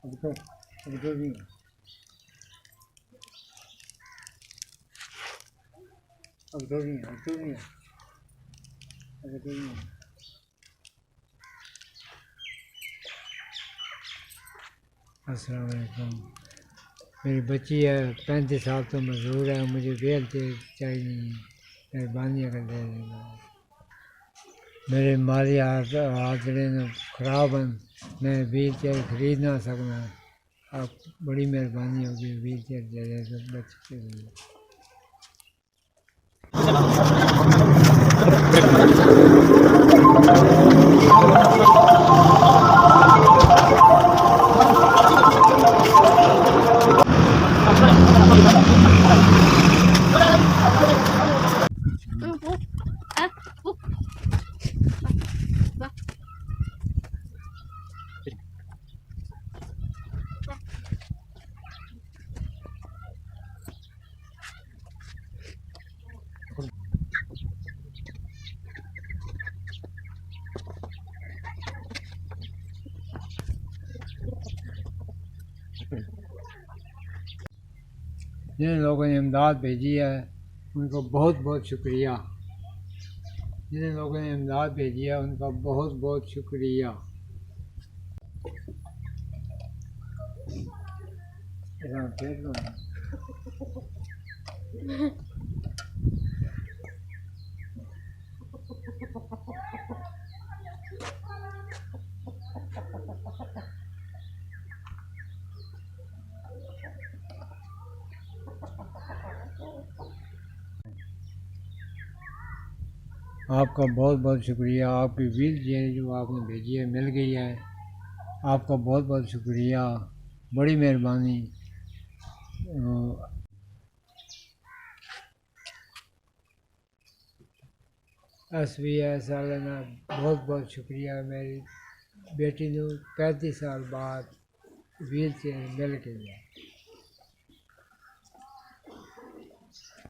अब तो भी अब तो भी अब तो भी अब तो भी अस्सलाम वालेकुम। मेरी बच्ची है 35 साल तो मजदूर है, मुझे बेल चाहिए, मेहरबानी कर दे देना। मेरे माली हाथ ख़राब हैं, मैं व्हील चेयर खरीद ना सकना। आप बड़ी मेहरबानी होगी, व्हील चेयर दे दे तो बच्चे के लिए। जिन लोगों ने इमदाद भेजी है उनको बहुत बहुत शुक्रिया। जिन लोगों ने इमदाद भेजी है उनका बहुत बहुत शुक्रिया। आपका बहुत बहुत शुक्रिया। आपकी व्हील चेयर जो आपने भेजी है मिल गई है, आपका बहुत बहुत शुक्रिया, बड़ी मेहरबानी। SVS वाले ना बहुत बहुत शुक्रिया। मेरी बेटी ने 35 साल बाद व्हील चेयर मिल गई है।